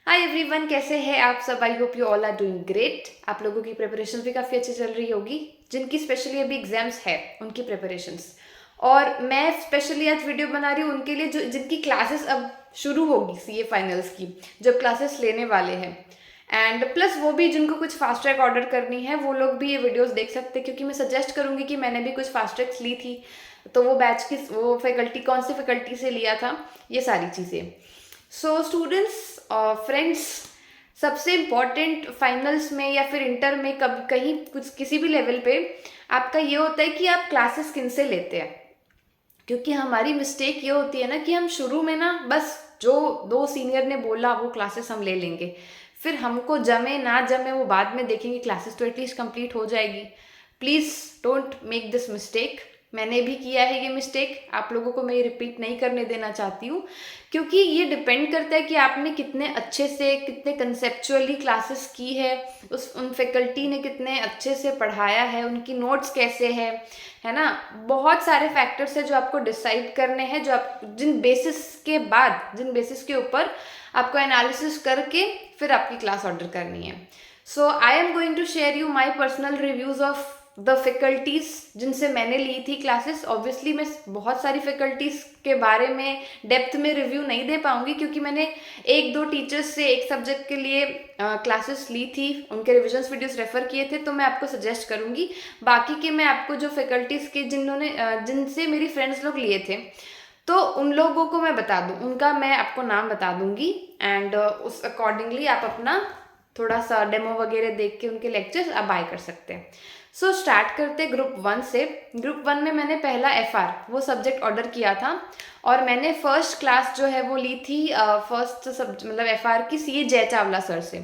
Hi everyone, कैसे हैं आप सब। I hope you all are doing great. आप लोगों की प्रिपरेशन भी काफ़ी अच्छी चल रही होगी। जिनकी स्पेशली अभी एग्जाम्स है उनकी प्रिपरेशंस, और मैं स्पेशली आज वीडियो बना रही हूँ उनके लिए जो जिनकी क्लासेस अब शुरू होगी सीए फाइनल्स की, जो क्लासेस लेने वाले हैं। एंड प्लस वो भी जिनको कुछ फास्ट ट्रैक ऑर्डर करनी है वो लोग भी ये वीडियोस देख सकते हैं, क्योंकि मैं सजेस्ट करूँगी कि मैंने भी कुछ फास्ट ट्रैक्स ली थी, तो वो बैच की वो फैकल्टी कौन सी फैकल्टी से लिया था, ये सारी चीज़ें। सो स्टूडेंट्स, फ्रेंड्स, सबसे इम्पॉर्टेंट फाइनल्स में या फिर इंटर में कभी कहीं कुछ किसी भी लेवल पे आपका ये होता है कि आप क्लासेस किन से लेते हैं। क्योंकि हमारी मिस्टेक ये होती है ना कि हम शुरू में ना बस जो दो सीनियर ने बोला वो क्लासेस हम ले लेंगे, फिर हमको जमे ना जमे वो बाद में देखेंगे, क्लासेस तो एटलीस्ट कंप्लीट हो जाएगी। Please don't make this mistake. मैंने भी किया है ये मिस्टेक, आप लोगों को मैं ये रिपीट नहीं करने देना चाहती हूँ, क्योंकि ये डिपेंड करता है कि आपने कितने अच्छे से कितने कंसेप्चुअली क्लासेस की है, उन फैकल्टी ने कितने अच्छे से पढ़ाया है, उनकी नोट्स कैसे है ना। बहुत सारे फैक्टर्स है जो आपको डिसाइड करने हैं, जो आप जिन बेसिस के ऊपर आपको एनालिसिस करके फिर आपकी क्लास ऑर्डर करनी है। So I am going to share you my personal reviews of the faculties जिनसे मैंने ली थी क्लासेस। ऑब्वियसली मैं बहुत सारी फैकल्टीज के बारे में डेप्थ में रिव्यू नहीं दे पाऊंगी, क्योंकि मैंने एक दो टीचर्स से एक सब्जेक्ट के लिए क्लासेस ली थी, उनके रिविजन्स वीडियोस रेफर किए थे, तो मैं आपको सजेस्ट करूंगी। बाकी के मैं आपको जो फैकल्टीज के जिनसे मेरी फ्रेंड्स लोग लिए थे, तो उन लोगों को मैं बता दूं, उनका मैं आपको नाम बता दूंगी, एंड उस अकॉर्डिंगली आप अपना थोड़ा सा डेमो वगैरह देख के उनके लेक्चर्स आप बाय कर सकते हैं। सो स्टार्ट करते ग्रुप 1 से। ग्रुप 1 में मैंने पहला एफआर वो सब्जेक्ट ऑर्डर किया था, और मैंने फर्स्ट क्लास जो है वो ली थी मतलब एफआर की सीए जय चावला सर से।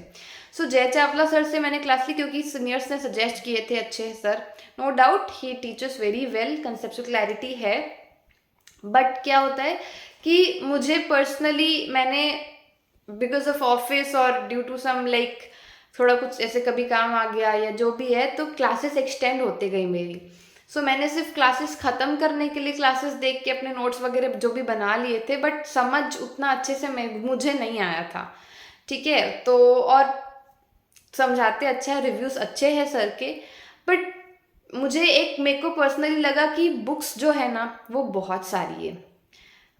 सो जय चावला सर से मैंने क्लास ली क्योंकि सीनियर्स ने सजेस्ट किए थे, अच्छे सर, नो डाउट ही teachers very well, conceptual clarity है। बट क्या होता है कि मुझे पर्सनली मैंने बिकॉज ऑफ ऑफिस और ड्यू टू सम लाइक थोड़ा कुछ ऐसे कभी काम आ गया या जो भी है, तो क्लासेस एक्सटेंड होते गई मेरी। सो मैंने सिर्फ क्लासेस ख़त्म करने के लिए क्लासेस देख के अपने नोट्स वगैरह जो भी बना लिए थे, बट समझ उतना अच्छे से मुझे नहीं आया था। ठीक है, तो और समझाते अच्छा है, रिव्यूज़ अच्छे हैं सर के, बट मेरे को पर्सनली लगा कि बुक्स जो है ना वो बहुत सारी है,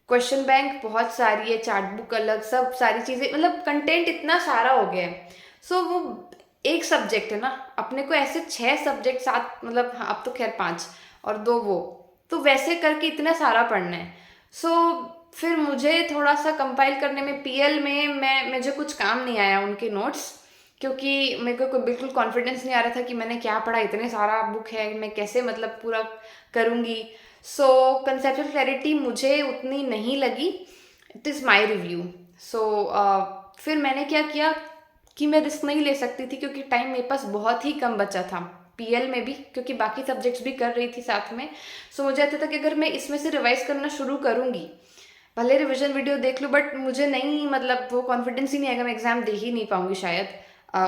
क्वेश्चन बैंक बहुत सारी है, चार्ट बुक अलग, सब सारी चीज़ें, मतलब कंटेंट इतना सारा हो गया है। सो वो एक सब्जेक्ट है ना, अपने को ऐसे 6 सब्जेक्ट साथ, मतलब हाँ, अब तो खैर 5 और 2 वो, तो वैसे करके इतना सारा पढ़ना है। सो फिर मुझे थोड़ा सा कंपाइल करने में पीएल में मुझे कुछ काम नहीं आया उनके नोट्स, क्योंकि मेरे को बिल्कुल कॉन्फिडेंस नहीं आ रहा था कि मैंने क्या पढ़ा, इतने सारा बुक है, मैं कैसे मतलब पूरा करूँगी। सो कंसेप्चुअल क्लैरिटी मुझे उतनी नहीं लगी। It is my review. So फिर मैंने क्या किया कि मैं रिस्क नहीं ले सकती थी, क्योंकि टाइम मेरे पास बहुत ही कम बचा था पीएल में भी, क्योंकि बाकी सब्जेक्ट्स भी कर रही थी साथ में। सो मुझे आता था कि अगर मैं इसमें से रिवाइज करना शुरू करूँगी, भले रिविजन वीडियो देख लूँ, बट मुझे नहीं, मतलब वो कॉन्फिडेंस ही नहीं आएगा, मैं एग्ज़ाम दे ही नहीं पाऊँगी शायद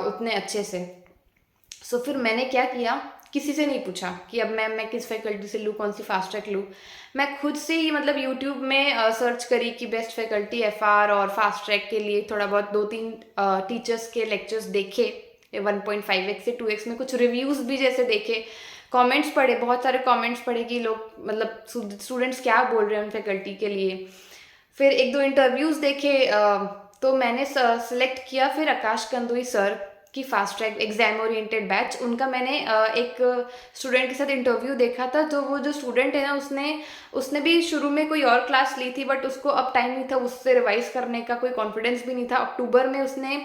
उतने अच्छे से। सो फिर मैंने क्या किया, किसी से नहीं पूछा कि अब मैं किस फैकल्टी से लूँ, कौन सी फास्ट ट्रैक लूँ। मैं खुद से ही मतलब यूट्यूब में सर्च करी कि बेस्ट फैकल्टी एफआर और फास्ट ट्रैक के लिए, थोड़ा बहुत 2-3 टीचर्स के लेक्चर्स देखे, 1.5x से 2x में कुछ रिव्यूज़ भी जैसे देखे, कमेंट्स पढ़े, बहुत सारे कमेंट्स पढ़े कि लोग मतलब स्टूडेंट्स क्या बोल रहे हैं उन फैकल्टी के लिए। फिर 1-2 इंटरव्यूज़ देखे, तो मैंने सेलेक्ट किया फिर आकाश कंदुई सर की fast track exam oriented batch. उनका मैंने एक स्टूडेंट के साथ इंटरव्यू देखा था, तो वो जो स्टूडेंट है ना, उसने भी शुरू में कोई और क्लास ली थी, बट उसको अब टाइम नहीं था उससे रिवाइज करने का, कोई कॉन्फिडेंस भी नहीं था। अक्टूबर में उसने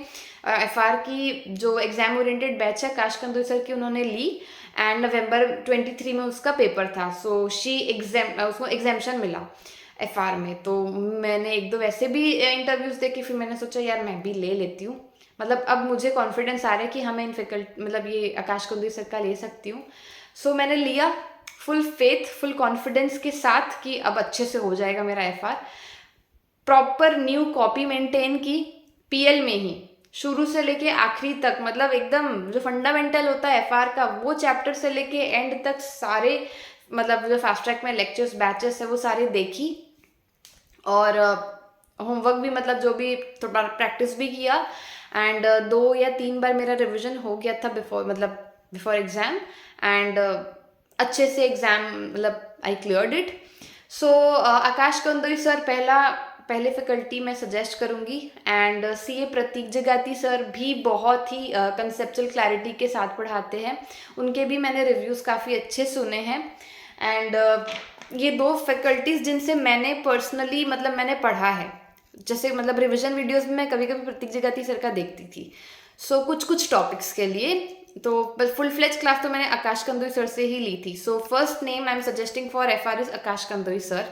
एफआर की जो एग्जाम ओरिएंटेड बैच है आकाश कंदुई सर की, उन्होंने ली, एंड नवंबर 23 में उसका पेपर था। सो उसको एग्जामेशन मिला एफआर में। तो मैंने 1-2 वैसे भी इंटरव्यूज़ देखे, फिर मैंने सोचा यार मैं भी ले लेती हूँ, मतलब अब मुझे कॉन्फिडेंस आ रहा है कि हाँ मैं इन फैकल्टी मतलब ये आकाश कंदुई सर का ले सकती हूँ। सो मैंने लिया फुल फेथ, फुल कॉन्फिडेंस के साथ कि अब अच्छे से हो जाएगा मेरा FR. Proper new copy maintain की पीएल में ही, शुरू से लेके आखिरी तक, मतलब एकदम जो फंडामेंटल होता है एफआर का, वो चैप्टर से लेके एंड तक सारे, मतलब जो फास्ट ट्रैक में लेक्चर्स बैचेस है वो सारे देखी, और होमवर्क भी मतलब जो भी थोड़ा प्रैक्टिस भी किया, एंड 2 या 3 बार मेरा रिविजन हो गया था बिफोर एग्जाम, एंड अच्छे से एग्जाम मतलब आई cleared it. So Akash Kandoi sir पहले फैकल्टी मैं सजेस्ट करूंगी, and CA Prateek Jagati sir भी बहुत ही कंसेप्चुअल क्लैरिटी के साथ पढ़ाते हैं, उनके भी मैंने रिव्यूज़ काफ़ी अच्छे सुने हैं। एंड ये 2 फैकल्टीज़ जिनसे मैंने पर्सनली मतलब मैंने पढ़ा है, जैसे मतलब रिवीजन वीडियोस में मैं कभी कभी प्रतीक जगाती सर का देखती थी। सो कुछ टॉपिक्स के लिए तो फुल फ्लेज क्लास तो मैंने आकाश कंदोई सर से ही ली थी। So first name I am suggesting for FR is Akash Kandoi sir.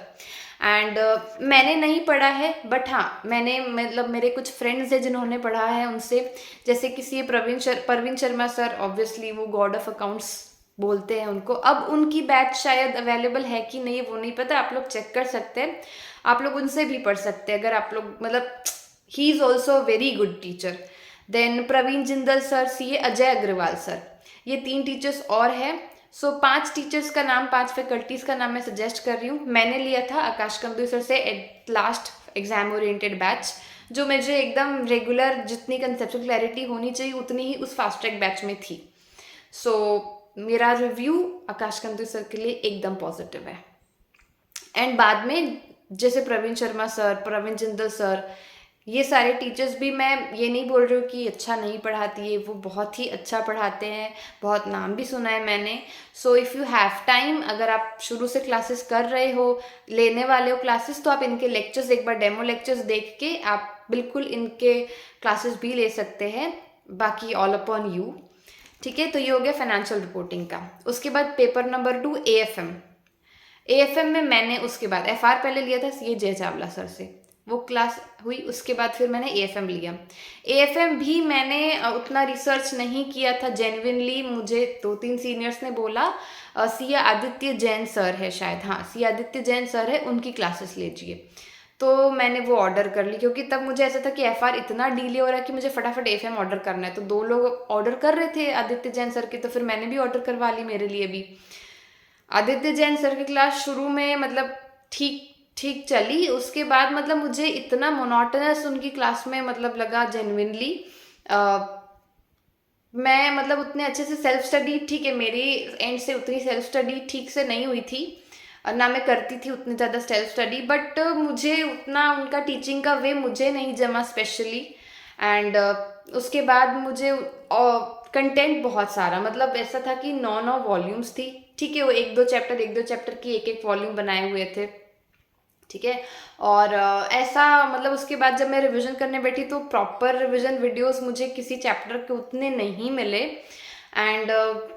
And मैंने नहीं पढ़ा है, बट हाँ मैंने मतलब मेरे कुछ फ्रेंड्स हैं जिन्होंने पढ़ा है उनसे, जैसे किसी परवीन शर्मा सर, ऑब्वियसली वो गॉड ऑफ अकाउंट्स बोलते हैं उनको। अब उनकी बैच शायद अवेलेबल है कि नहीं वो नहीं पता, आप लोग चेक कर सकते हैं, आप लोग उनसे भी पढ़ सकते हैं अगर आप लोग मतलब he is also very good teacher. Then Praveen Jindal sir, CA Ajay Agarwal sir, ये 3 टीचर्स और हैं। सो 5 टीचर्स का नाम, 5 फैकल्टीज़ का नाम मैं सजेस्ट कर रही हूँ। मैंने लिया था आकाश कंदोई सर से at last exam oriented batch, जो मुझे एकदम रेगुलर जितनी कंसेप्चुअल क्लैरिटी होनी चाहिए उतनी ही उस फास्ट ट्रैक बैच में थी। सो मेरा रिव्यू आकाश कंदोई सर के लिए एकदम पॉजिटिव है। एंड बाद में जैसे प्रवीण शर्मा सर, प्रवीण जिंदल सर, ये सारे टीचर्स भी, मैं ये नहीं बोल रही हूँ कि अच्छा नहीं पढ़ाती है, वो बहुत ही अच्छा पढ़ाते हैं, बहुत नाम भी सुना है मैंने। So if you have time, अगर आप शुरू से क्लासेस कर रहे हो, लेने वाले हो क्लासेस, तो आप इनके लेक्चर्स एक बार डेमो लेक्चर्स देख के आप बिल्कुल इनके क्लासेस भी ले सकते हैं, बाकी ऑल अपॉन यू। ठीक है, तो ये हो गया फाइनेंशियल रिपोर्टिंग का। उसके बाद पेपर नंबर 2 एएफएम में मैंने उसके बाद एफआर पहले लिया था सीए जय चावला सर से, वो क्लास हुई, उसके बाद फिर मैंने एएफएम लिया। एएफएम भी मैंने उतना रिसर्च नहीं किया था जेन्युइनली, मुझे 2-3 सीनियर्स ने बोला सी आदित्य जैन सर है शायद, हाँ सी आदित्य जैन सर है, उनकी क्लासेस लीजिए। तो मैंने वो ऑर्डर कर ली, क्योंकि तब मुझे ऐसा था कि एफआर इतना डिले हो रहा है कि मुझे फटाफट एएफएम ऑर्डर करना है। तो 2 लोग ऑर्डर कर रहे थे आदित्य जैन सर की, तो फिर मैंने भी ऑर्डर करवा ली मेरे लिए भी। आदित्य जैन सर की क्लास शुरू में मतलब ठीक ठीक चली, उसके बाद मतलब मुझे इतना मोनोटनस उनकी क्लास में मतलब लगा जेन्युइनली। मैं मतलब उतने अच्छे से सेल्फ स्टडी, ठीक है मेरी एंड से उतनी सेल्फ स्टडी ठीक से नहीं हुई थी, ना मैं करती थी उतनी ज़्यादा सेल्फ स्टडी, बट मुझे उतना उनका टीचिंग का वे मुझे नहीं जमा स्पेशली। एंड उसके बाद मुझे कंटेंट बहुत सारा, मतलब ऐसा था कि 9 वॉल्यूम्स थी, ठीक है वो 1-2 चैप्टर की एक वॉल्यूम बनाए हुए थे, ठीक है। और ऐसा मतलब उसके बाद जब मैं रिवीजन करने बैठी तो प्रॉपर रिवीजन वीडियोस मुझे किसी चैप्टर के उतने नहीं मिले। एंड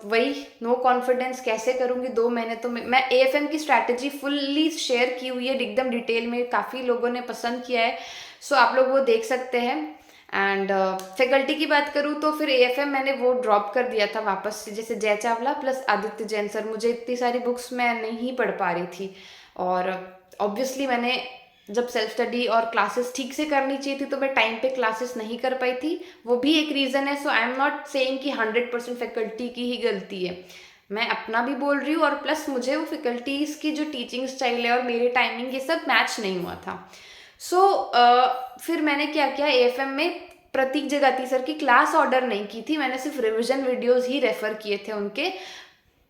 वही नो कॉन्फिडेंस कैसे करूँगी 2 महीने, तो मैं एएफएम की स्ट्रैटेजी फुल्ली शेयर की हुई है एकदम डिटेल में, काफ़ी लोगों ने पसंद किया है, सो आप लोग वो देख सकते हैं। एंड फैकल्टी की बात करूँ तो फिर एएफएम मैंने वो ड्रॉप कर दिया था वापस से, जैसे जय चावला प्लस आदित्य जैन सर, मुझे इतनी सारी बुक्स मैं नहीं पढ़ पा रही थी, और ऑब्वियसली मैंने जब सेल्फ स्टडी और क्लासेस ठीक से करनी चाहिए थी तो मैं टाइम पे क्लासेस नहीं कर पाई थी, वो भी एक रीज़न है। So I am not saying कि 100% फैकल्टी की ही गलती है, मैं अपना भी बोल रही हूँ, और प्लस मुझे वो फैकल्टीज़ की जो टीचिंग स्टाइल है और मेरे टाइमिंग ये सब मैच नहीं हुआ था। सो फिर मैंने क्या किया, एएफएम में प्रतीक जगाती सर की क्लास ऑर्डर नहीं की थी, मैंने सिर्फ रिविजन वीडियोस ही रेफर किए थे उनके,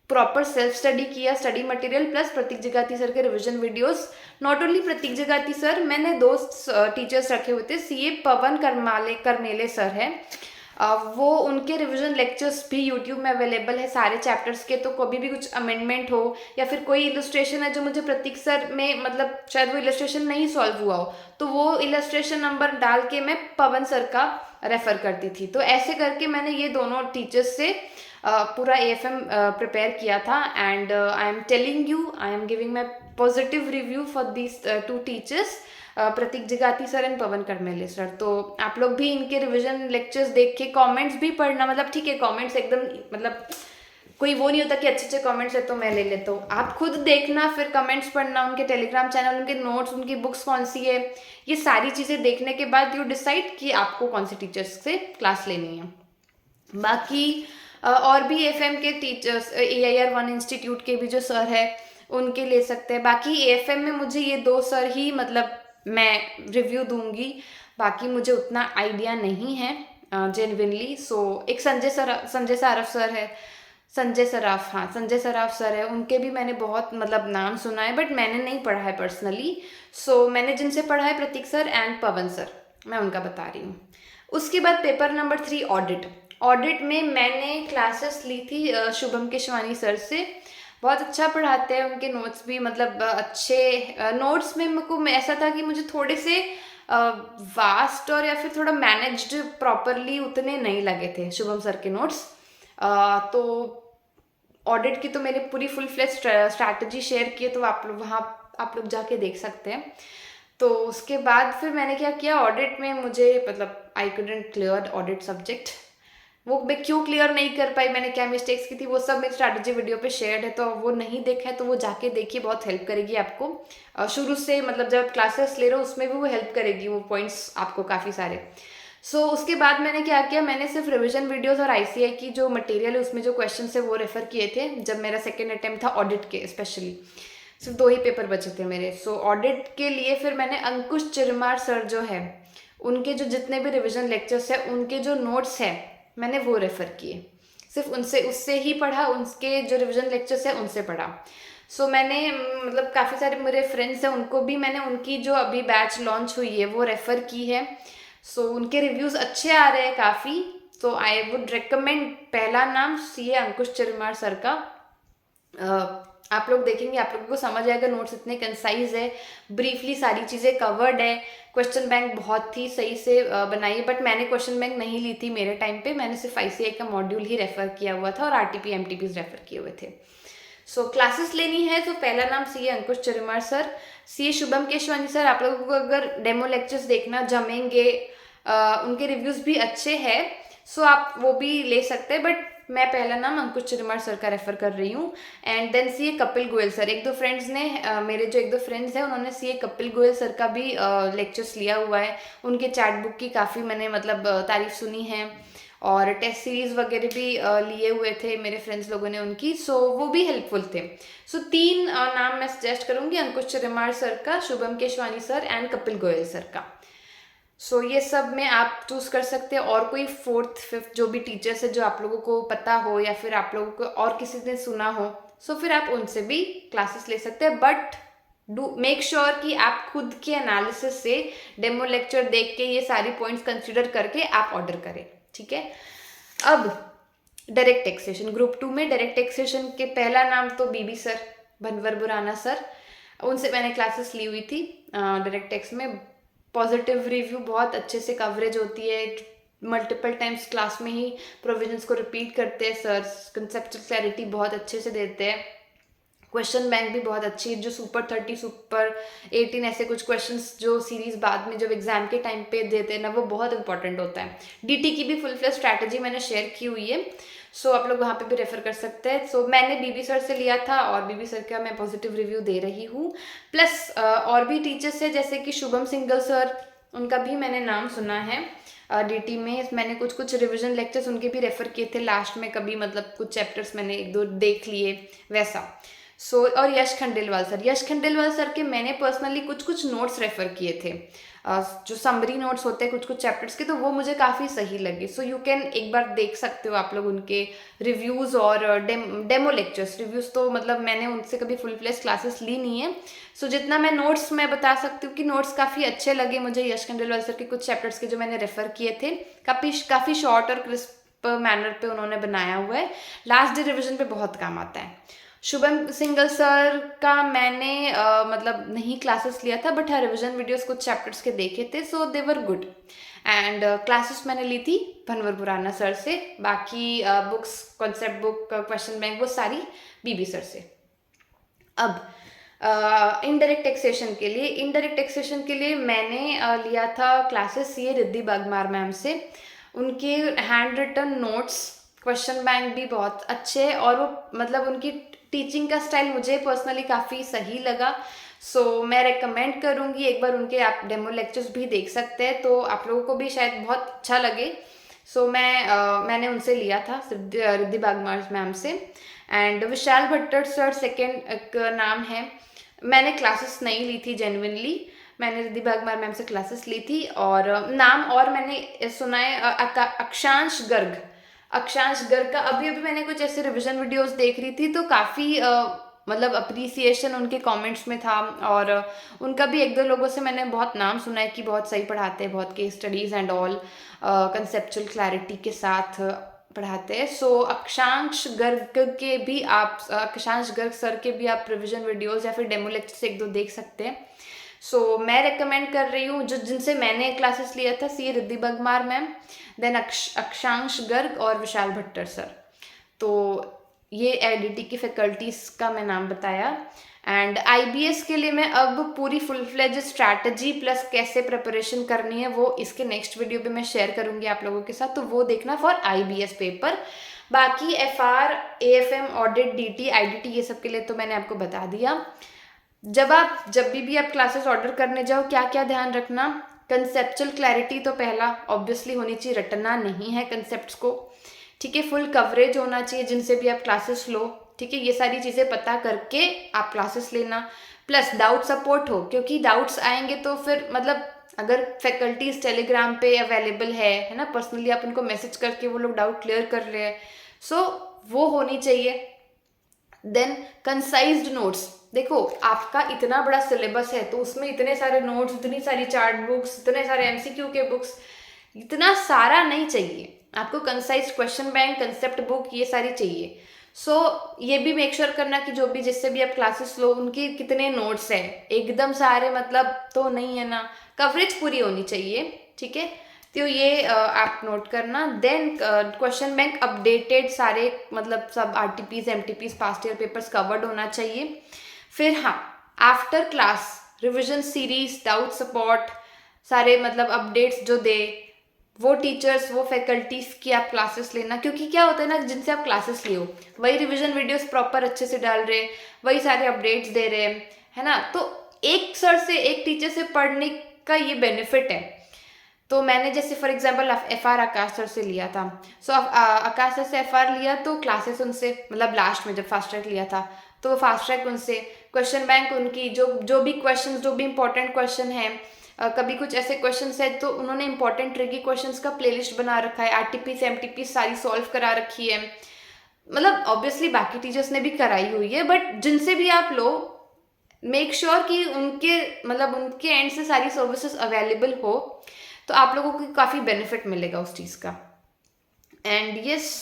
प्रॉपर सेल्फ स्टडी किया, study material plus Prateek Jagati sir के revision videos. Not only Prateek Jagati sir, मैंने 2 टीचर्स रखे हुए थे, सीए पवन करमेले सर हैं, वो उनके रिवीजन लेक्चर्स भी यूट्यूब में अवेलेबल है सारे चैप्टर्स के, तो कभी भी कुछ अमेंडमेंट हो या फिर कोई इलस्ट्रेशन है जो मुझे प्रतीक सर में मतलब शायद वो इलस्ट्रेशन नहीं सॉल्व हुआ हो, तो वो इलस्ट्रेशन नंबर डाल के मैं पवन सर का रेफर करती थी। तो ऐसे करके मैंने ये दोनों टीचर्स से पूरा एएफएम प्रिपेयर किया था। And I am telling you, I am giving my positive review for these 2 teachers, Prateek Jagati sir and Pawan Karmele sir. तो आप लोग भी इनके रिवीजन लेक्चर्स देख के कमेंट्स भी पढ़ना, मतलब ठीक है कमेंट्स एकदम मतलब कोई वो नहीं होता कि अच्छे अच्छे कमेंट्स है तो मैं ले लेता हूँ, आप खुद देखना, फिर कमेंट्स पढ़ना, उनके टेलीग्राम चैनल, उनके नोट्स, उनकी बुक्स कौन सी है, ये सारी चीज़ें देखने के बाद यू डिसाइड कि आपको कौन सी टीचर्स से क्लास लेनी है। बाकी और भी एफएम के टीचर्स, AIR1 इंस्टीट्यूट के भी जो सर है उनके ले सकते हैं। बाकी एएफएम में मुझे ये 2 सर ही मतलब मैं रिव्यू दूंगी, बाकी मुझे उतना आइडिया नहीं है जेन्युइनली। सो एक संजय सारफ सर है, संजय सराफ सर है, उनके भी मैंने बहुत मतलब नाम सुना है, बट मैंने नहीं पढ़ा है पर्सनली। सो मैंने जिनसे पढ़ा है प्रतीक सर एंड पवन सर, मैं उनका बता रही हूँ। उसके बाद पेपर नंबर 3 ऑडिट। ऑडिट में मैंने क्लासेस ली थी शुभम केशवानी सर से। बहुत अच्छा पढ़ाते हैं, उनके नोट्स भी मतलब अच्छे। नोट्स में मुझको ऐसा था कि मुझे थोड़े से वास्ट और या फिर थोड़ा मैनेज्ड प्रॉपरली उतने नहीं लगे थे शुभम सर के नोट्स। तो ऑडिट की तो मैंने पूरी फुल फ्लेज स्ट्रैटेजी शेयर की है, तो आप लोग वहाँ आप लोग जाके देख सकते हैं। तो उसके बाद फिर मैंने क्या किया, ऑडिट में मुझे मतलब I couldn't clear audit subject. वो मैं क्यों क्लियर नहीं कर पाई, मैंने क्या मिस्टेक्स की थी, वो सब मेरी स्ट्रैटेजी वीडियो पे शेयर्ड है, तो वो नहीं देखा है तो वो जाके देखिए, बहुत हेल्प करेगी आपको शुरू से। मतलब जब क्लासेस ले रहे हो उसमें भी वो हेल्प करेगी, वो पॉइंट्स आपको काफ़ी सारे। उसके बाद मैंने क्या किया, मैंने सिर्फ रिवीजन वीडियोस और आईसीआई की जो मटेरियल है उसमें जो क्वेश्चन है वो रेफर किए थे, जब मेरा सेकेंड अटेम्प्ट था ऑडिट के। स्पेशली सिर्फ 2 ही पेपर बचे थे मेरे। ऑडिट के लिए फिर मैंने अंकुश चिरमार सर जो है, उनके जो जितने भी रिवीजन लेक्चर्स है, उनके जो नोट्स है मैंने वो रेफर किए, सिर्फ उससे ही पढ़ा, उनके जो रिवीजन लेक्चर्स है उनसे पढ़ा। मैंने मतलब काफ़ी सारे मेरे फ्रेंड्स हैं, उनको भी मैंने उनकी जो अभी बैच लॉन्च हुई है वो रेफ़र की है। उनके रिव्यूज़ अच्छे आ रहे हैं काफ़ी। आई वुड रिकमेंड, पहला नाम सीए अंकुश चिरमार सर का। आप लोग देखेंगे, आप लोगों को समझ आएगा, नोट्स इतने कंसाइज है, ब्रीफली सारी चीज़ें कवर्ड है। क्वेश्चन बैंक बहुत ही सही से बनाई है, बट मैंने क्वेश्चन बैंक नहीं ली थी मेरे टाइम पे, मैंने सिर्फ आईसीआई का मॉड्यूल ही रेफर किया हुआ था और आरटीपी एमटीपीज रेफर किए हुए थे। क्लासेस लेनी है तो पहला नाम CA Ankush Chirmar sir, CA Shubham Keshwani sir. आप लोगों को अगर डेमो लेक्चर्स देखना जमेंगे, उनके रिव्यूज़ भी अच्छे हैं, आप वो भी ले सकते हैं, बट मैं पहला नाम अंकुश चिरमार सर का रेफर कर रही हूँ। And then CA Kapil Goyal sir, एक दो फ्रेंड्स ने मेरे जो एक दो फ्रेंड्स हैं उन्होंने सीए कपिल गोयल सर का भी लेक्चर्स लिया हुआ है। उनके चैट बुक की काफ़ी मैंने मतलब तारीफ सुनी है, और टेस्ट सीरीज़ वगैरह भी लिए हुए थे मेरे फ्रेंड्स लोगों ने उनकी, वो भी हेल्पफुल थे। 3 नाम मैं सजेस्ट करूँगी, अंकुश चिरमार सर का, Shubham Keshwani sir and Kapil Goyal sir का। ये सब में आप चूज़ कर सकते हैं। और कोई 4th 5th जो भी टीचर्स है जो आप लोगों को पता हो, या फिर आप लोगों को और किसी ने सुना हो, फिर आप उनसे भी क्लासेस ले सकते हैं, बट डू मेक श्योर कि आप खुद के एनालिसिस से डेमो लेक्चर देख के ये सारी पॉइंट्स कंसिडर करके आप ऑर्डर करें, ठीक है। अब डायरेक्ट टैक्सेशन, ग्रुप 2 में डायरेक्ट टैक्सेशन के पहला नाम तो बीबी सर, भनवर बुराना सर, उनसे मैंने क्लासेस ली हुई थी डायरेक्ट टैक्स में। पॉजिटिव रिव्यू, बहुत अच्छे से कवरेज होती है, मल्टीपल टाइम्स क्लास में ही प्रोविजंस को रिपीट करते हैं सर, कंसेप्चुअल क्लैरिटी बहुत अच्छे से देते हैं, क्वेश्चन बैंक भी बहुत अच्छी है, जो सुपर 30 सुपर 18 ऐसे कुछ क्वेश्चंस जो सीरीज बाद में जब एग्जाम के टाइम पे देते हैं ना, वो बहुत इंपॉर्टेंट होता है। डीटी की भी फुल फ्लेज स्ट्रैटेजी मैंने शेयर की हुई है, आप लोग वहाँ पे भी रेफर कर सकते हैं। मैंने बीबी सर से लिया था और बीबी सर का मैं पॉजिटिव रिव्यू दे रही हूँ। प्लस और भी टीचर्स है जैसे कि शुभम सिंगल सर, उनका भी मैंने नाम सुना है। डीटी में मैंने कुछ रिविजन लेक्चर्स उनके भी रेफर किए थे लास्ट में, कभी मतलब कुछ चैप्टर्स मैंने 1-2 देख लिए वैसा। और यश खंडेलवाल सर के मैंने पर्सनली कुछ नोट्स रेफर किए थे, जो समरी नोट्स होते हैं कुछ चैप्टर्स के, तो वो मुझे काफ़ी सही लगे। यू कैन एक बार देख सकते हो आप लोग उनके रिव्यूज़ और डेमो लेक्चर्स। रिव्यूज़ तो मतलब मैंने उनसे कभी फुल फ्लेज क्लासेस ली नहीं है, जितना मैं नोट्स मैं बता सकती हूँ कि नोट्स काफ़ी अच्छे लगे मुझे यश खंडेलवाल सर के कुछ चैप्टर्स के जो मैंने रेफर किए थे। काफ़ी शॉर्ट और क्रिस्प मैनर पे उन्होंने बनाया हुआ है, लास्ट डे रिविजन पे बहुत काम आता है। शुभम सिंगल सर का मैंने मतलब नहीं क्लासेस लिया था, बट हाँ रिविजन वीडियोस कुछ चैप्टर्स के देखे थे, दे वर गुड। एंड क्लासेस मैंने ली थी भनवर बुराना सर से, बाकी books, concept book, question bank, वो सारी बीबी सर से। अब इनडायरेक्ट टैक्सेशन के लिए मैंने लिया था क्लासेस ये रिद्धि बागमार मैम से। उनके hand written notes, question bank भी बहुत अच्छे, और वो मतलब उनकी टीचिंग का स्टाइल मुझे पर्सनली काफ़ी सही लगा। मैं रेकमेंड करूँगी, एक बार उनके आप डेमो लेक्चर्स भी देख सकते हैं, तो आप लोगों को भी शायद बहुत अच्छा लगे। मैंने उनसे लिया था रिद्धि बागमार मैम से। And Vishal Bhattar sir second नाम है, मैंने क्लासेस नहीं ली थी जेन्युइनली, मैंने रिद्धि भागमार मैम से क्लासेस ली थी, और नाम और मैंने सुना है अक्षांश गर्ग। अक्षांश गर्ग का अभी अभी मैंने कुछ ऐसे रिविजन वीडियोस देख रही थी, तो काफ़ी मतलब अप्रिसिएशन उनके कमेंट्स में था, और उनका भी एक दो लोगों से मैंने बहुत नाम सुना है कि बहुत सही पढ़ाते हैं, बहुत case studies and all conceptual clarity के साथ पढ़ाते हैं। सो अक्षांश गर्ग के भी आप, अक्षांश गर्ग सर के भी आप रिविजन वीडियोस या फिर डेमो लेक्चर्स एक दो देख सकते हैं। सो मैं रेकमेंड कर रही हूँ, जो जिनसे मैंने क्लासेस लिया था, सी रिद्धि भागमार मैम, देन अक्षांश गर्ग और विशाल भट्टर सर। तो ये एडिटी की फैकल्टीज़ का मैं नाम बताया। एंड आईबीएस के लिए मैं अब पूरी फुल फ्लेज स्ट्रैटेजी प्लस कैसे प्रिपरेशन करनी है वो इसके नेक्स्ट वीडियो पे मैं शेयर करूँगी आप लोगों के साथ, तो वो देखना फॉर आईबीएस पेपर। बाकी FR, AFM, audit, DT, IDT, ये सब के लिए तो मैंने आपको बता दिया। जब भी आप क्लासेस ऑर्डर करने जाओ, क्या क्या ध्यान रखना। कंसेप्चुअल क्लैरिटी तो पहला ऑब्वियसली होनी चाहिए, रटना नहीं है कंसेप्ट्स को, ठीक है। फुल कवरेज होना चाहिए जिनसे भी आप क्लासेस लो, ठीक है। ये सारी चीज़ें पता करके आप क्लासेस लेना, प्लस डाउट सपोर्ट हो, क्योंकि डाउट्स आएंगे तो फिर मतलब अगर फैकल्टीज टेलीग्राम पे अवेलेबल है ना, पर्सनली आप उनको मैसेज करके वो लोग डाउट क्लियर कर रहे हैं, सो वो होनी चाहिए। देन कंसाइज्ड नोट्स, देखो आपका इतना बड़ा सिलेबस है तो उसमें इतने सारे नोट्स, इतनी सारी चार्ट बुक्स, इतने सारे एमसीक्यू के बुक्स, इतना सारा नहीं चाहिए आपको। Concise question bank, concept book, ये सारी चाहिए। सो ये भी मेक श्योर करना कि जो भी जिससे भी आप क्लासेस लो उनके कितने नोट्स हैं, एकदम सारे मतलब तो नहीं है ना, कवरेज पूरी होनी चाहिए, ठीक है। तो ये आप नोट करना। देन क्वेश्चन बैंक अपडेटेड, सारे मतलब सब RTPs, MTPs, past year papers covered होना चाहिए। फिर हाँ, after class revision series, doubt support, सारे मतलब अपडेट्स जो दे वो टीचर्स, वो फैकल्टीज की आप क्लासेस लेना, क्योंकि क्या होता है ना, जिनसे आप क्लासेस लियो वही रिविजन वीडियोस प्रॉपर अच्छे से डाल रहे, वही सारे अपडेट्स दे रहे, है ना। तो एक सर से, एक टीचर से पढ़ने का ये बेनिफिट है। तो मैंने जैसे for example FR Akash sir से लिया था, सो आकाश सर से एफआर लिया तो क्लासेस उनसे, मतलब लास्ट में जब फास्ट ट्रैक लिया था तो फास्ट ट्रैक उनसे, क्वेश्चन बैंक उनकी, जो भी क्वेश्चन, जो भी इंपॉर्टेंट क्वेश्चन है, कभी कुछ ऐसे क्वेश्चंस है तो उन्होंने इंपॉर्टेंट ट्रिकी क्वेश्चंस का प्लेलिस्ट बना रखा है, आरटीपी से एमटीपी सारी सॉल्व करा रखी है। मतलब ऑब्वियसली बाकी टीचर्स ने भी कराई हुई है, बट जिनसे भी आप लो मेक श्योर कि उनके मतलब उनके एंड से सारी सर्विसेज अवेलेबल हो, तो आप लोगों को काफ़ी बेनिफिट मिलेगा उस चीज़ का। And yes,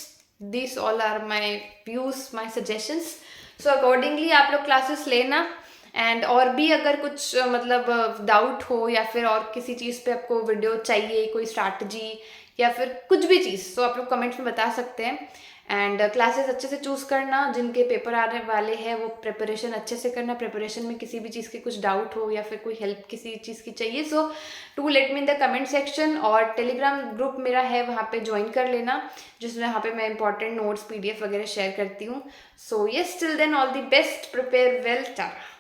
this all are my views, my suggestions. So accordingly आप लोग क्लासेस लेना। एंड और भी अगर कुछ मतलब डाउट हो या फिर और किसी चीज़ पे आपको वीडियो चाहिए, कोई स्ट्रैटेजी या फिर कुछ भी चीज़, तो आप लोग कमेंट्स में बता सकते हैं। एंड क्लासेस अच्छे से चूज़ करना, जिनके पेपर आने वाले हैं वो प्रिपरेशन अच्छे से करना। प्रिपरेशन में किसी भी चीज़ की कुछ डाउट हो या फिर कोई हेल्प किसी चीज़ की चाहिए, so to let me in the comment section. और टेलीग्राम ग्रुप मेरा है, वहाँ पे ज्वाइन कर लेना, जिसमें वहाँ पे मैं इंपॉर्टेंट नोट्स, पीडीएफ वगैरह शेयर करती हूँ। So yes, till then all the best, prepare well, Tata.